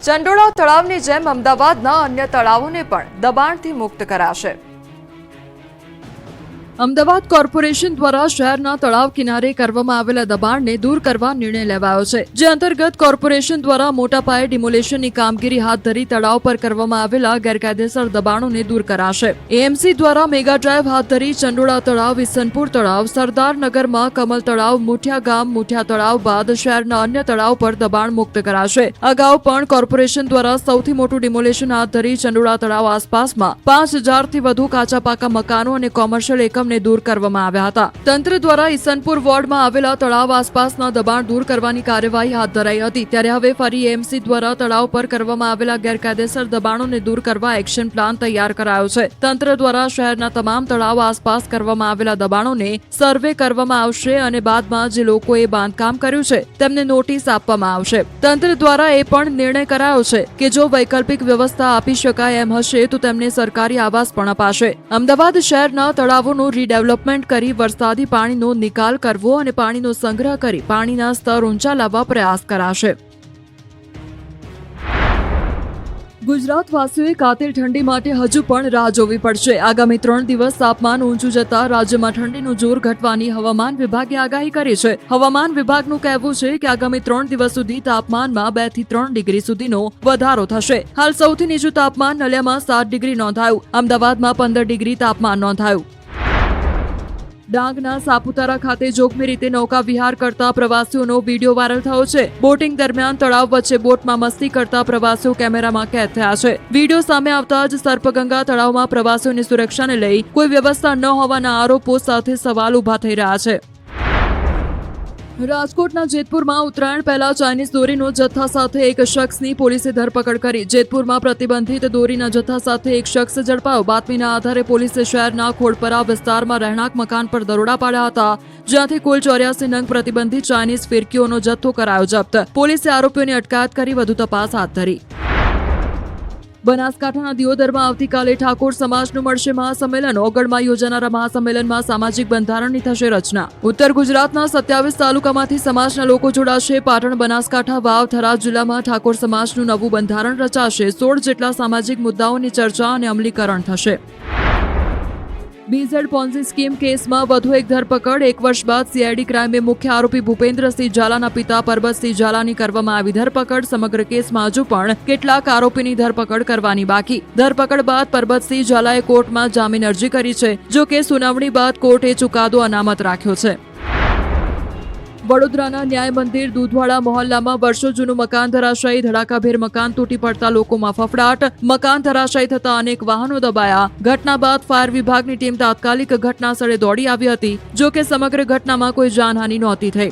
ચંડોળા તળાવની જેમ અમદાવાદના અન્ય તળાવોને પણ દબાણથી મુક્ત કરાશે। અમદાવાદ કોર્પોરેશન દ્વારા શહેરના તળાવ કિનારે કરવામાં આવેલા દબાણને દૂર કરવા નિર્ણય લેવાયો છે, જે અંતર્ગત કોર્પોરેશન દ્વારા મોટા પાયે ડિમોલેશનની કામગીરી હાથ ધરી તળાવ પર કરવામાં આવેલા ગેરકાયદેસર દબાણોને દૂર કરાશે। એએમસી દ્વારા મેગા ડ્રાઈવ હાથ ધરી ચંડોળા તળાવ, ઈસનપુર તળાવ, સરદારનગરમાં કમલ તળાવ, મુઠિયા ગામ, મુઠિયા તળાવ બાદ શહેરના અન્ય તળાવ પર દબાણ મુક્ત કરાશે। અગાઉ પણ કોર્પોરેશન દ્વારા સૌથી મોટું ડિમોલેશન હાથ ધરી ચંડોળા તળાવ આસપાસમાં 5000થી વધુ કાચા પાકા મકાનો અને કોમર્શિયલ એકમ ને દૂર કરવામાં આવ્યા હતા। તંત્ર દ્વારા ઈસનપુર વોર્ડમાં આવેલા તળાવ આસપાસના દબાણ દૂર કરવાની કાર્યવાહી હાથ ધરાઈ હતી, ત્યારે હવે ફરી એએમસી દ્વારા તળાવ પર કરવામાં આવેલા ગેરકાયદેસર દબાણોને દૂર કરવા એક્શન પ્લાન તૈયાર કરાયો છે। તંત્ર દ્વારા શહેરના તમામ તળાવ આસપાસ કરવામાં આવેલા દબાણોને સર્વે કરવામાં આવશે અને બાદમાં જે લોકોએ બાંધકામ કર્યું છે તેમને નોટિસ આપવામાં આવશે। તંત્ર દ્વારા એ પણ નિર્ણય કરાયો છે કે જો વૈકલ્પિક વ્યવસ્થા આપી શકાય એમ હશે તો તેમને સરકારી આવાસ પણ અપાશે। અમદાવાદ શહેરના તળાવોનું રીડેવલપમેન્ટ કરી વરસાદી પાણીનો નિકાલ કરવો અને પાણીનો સંગ્રહ કરી પાણીના સ્તર ઊંચા લાવવા પ્રયાસ કરાશે। ગુજરાતવાસીઓએ કાતિલ ઠંડી માટે હજુ પણ રાહ જોવી પડશે। આગામી 3 દિવસ તાપમાન ઊંચું જતા રાજ્યમાં ઠંડીનું જોર ઘટવાની હવામાન વિભાગે આગાહી કરી છે। હવામાન વિભાગનું કહેવું છે કે આગામી 3 દિવસ સુધી તાપમાનમાં 2 થી 3 ડિગ્રી સુધીનો વધારો થશે। હાલ સૌથી નીચું તાપમાન નલિયામાં 7 ડિગ્રી નોંધાયું, અમદાવાદમાં 15 ડિગ્રી તાપમાન નોંધાયું। ડાંગના સાપુતારા ખાતે જોખમી રીતે નૌકા વિહાર કરતા પ્રવાસીઓનો વિડીયો વાયરલ થયો છે। બોટિંગ દરમિયાન તળાવ વચ્ચે બોટમાં મસ્તી કરતા પ્રવાસીઓ કેમેરામાં કેદ થયા છે। વિડીયો સામે આવતા જ સર્પગંગા તળાવમાં પ્રવાસીઓની સુરક્ષાને લઈ કોઈ વ્યવસ્થા ન હોવાના આરોપો સાથે સવાલ ઉભા થઈ રહ્યા છે। રાજકોટના જેતપુરમાં ઉત્તરાયણ પહેલા ચાઇનીઝ દોરીનો જથ્થા સાથે એક શખ્સની પોલીસે ધરપકડ કરી। જેતપુરમાં પ્રતિબંધિત દોરીના જથ્થા સાથે એક શખ્સ ઝડપાયો। બાતમીના આધારે પોલીસે શહેરના ખોડપરા વિસ્તારમાં રહેણાંક મકાન પર દરોડા પાડ્યા હતા, જ્યાંથી કુલ 84 નંગ પ્રતિબંધિત ચાઇનીઝ ફિરકીઓનો જથ્થો કરાયો જપ્ત। પોલીસે આરોપીઓની અટકાયત કરી વધુ તપાસ હાથ ધરી। બનાસકાંઠાના દિયોદરમાં આવતીકાલે ઠાકોર સમાજનું મળશે મહાસંમેલન। ઓગળમાં યોજાનારા મહાસંમેલનમાં સામાજિક બંધારણની થશે રચના। ઉત્તર ગુજરાતના 27 તાલુકામાંથી સમાજના લોકો જોડાશે। પાટણ, બનાસકાંઠા, વાવ, થરાદ જિલ્લામાં ઠાકોર સમાજનું નવું બંધારણ રચાશે। 16 જેટલા સામાજિક મુદ્દાઓની ચર્ચા અને અમલીકરણ થશે। બીઝેડ પોન્ઝી સ્કીમ કેસમાં વધુ એક ધરપકડ। 1 વર્ષ બાદ સીઆઈડી ક્રાઇમે મુખ્ય આરોપી ભૂપેન્દ્રસિંહ ઝાલાના પિતા પરબતસિંહ ઝાલાની કરવામાં આવી ધરપકડ। સમગ્ર કેસમાં હજુ પણ કેટલાક આરોપીની ધરપકડ કરવાની બાકી। ધરપકડ બાદ પરબતસિંહ ઝાલાએ કોર્ટમાં જામીન અરજી કરી છે, જો કે સુનાવણી બાદ કોર્ટે ચુકાદો અનામત રાખ્યો છે। વડોદરાના ન્યાય મંદિર દૂધવાડા મહોલ્લામાં વર્ષો જૂનું મકાન ધરાશાયી। ધડાકાભેર મકાન તૂટી પડતા લોકોમાં ફફડાટ। મકાન ધરાશાયી થતા અનેક વાહનો દબાયા। ઘટના બાદ ફાયર વિભાગની ટીમ તાત્કાલિક ઘટના સ્થળે દોડી આવી હતી, જો કે સમગ્ર ઘટનામાં કોઈ જાનહાનિ નહોતી થઈ।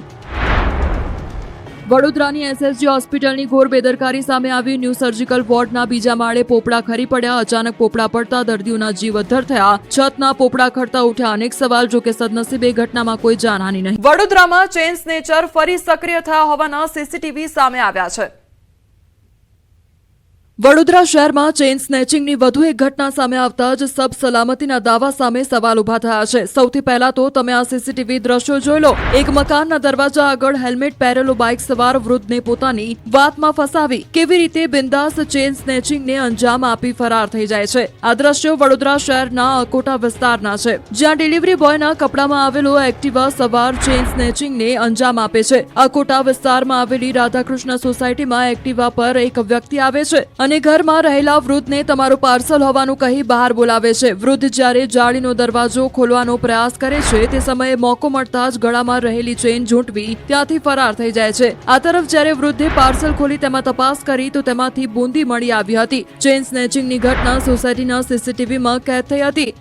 વડોદરાની એસએસજી હોસ્પિટલની ઘોર બેદરકારી સામે આવી। ન્યૂ સર્જિકલ વોર્ડના બીજા માળે પોપડા ખરી પડ્યા। અચાનક પોપડા પડતા દર્દીઓના જીવ અદ્ધર થયા। છતના પોપડા ખરતા ઉઠ્યા અનેક સવાલ, જો કે સદનસીબે ઘટનામાં કોઈ જાનહાનિ નહીં। વડોદરામાં ચેઇન સ્નેચર ફરી સક્રિય થયા હોવાના સીસીટીવી સામે આવ્યા છે। વડોદરા શહેરમાં ચેઇન સ્નેચિંગની વધુ એક ઘટના સામે આવતા જ સબ સલામતીના દાવા સામે સવાલ ઉભા થયા છે। સૌથી પહેલા તો તમે આ સીસીટીવી દ્રશ્યો જોઈ લો। એક મકાનના દરવાજા આગળ હેલ્મેટ પહેરેલો બાઇક સવાર વૃદ્ધને પોતાની વાતમાં ફસાવી કેવી રીતે બિંદાસ ચેઇન સ્નેચિંગને અંજામ આપી ફરાર થઈ જાય છે। આ દ્રશ્યો વડોદરા શહેરના અકોટા વિસ્તારના છે, જ્યાં ડિલિવરી બોયના કપડામાં આવેલો એક્ટિવા સવાર ચેઇન સ્નેચિંગને અંજામ આપે છે। અકોટા વિસ્તારમાં આવેલી રાધાકૃષ્ણ સોસાયટીમાં એક્ટિવા પર એક વ્યક્તિ આવે છે અને ઘરમાં રહેલા વૃદ્ધને તમારું પાર્સલ હોવાનું કહી બહાર બોલાવે છે। વૃદ્ધ જ્યારે જાળીનો દરવાજો ખોલવાનો પ્રયાસ કરે છે તે સમયે મોકો મળતા જ ગળામાં રહેલી ચેઇન ઝૂંટવી ત્યાંથી ફરાર થઈ જાય છે। આ તરફ જ્યારે વૃદ્ધે પાર્સલ ખોલી તેમાં તપાસ કરી તો તેમાંથી બુંદી મળી આવી હતી। ચેઇન સ્નેચિંગની ઘટના સોસાયટીના સીસીટીવીમાં કેદ થઈ હતી।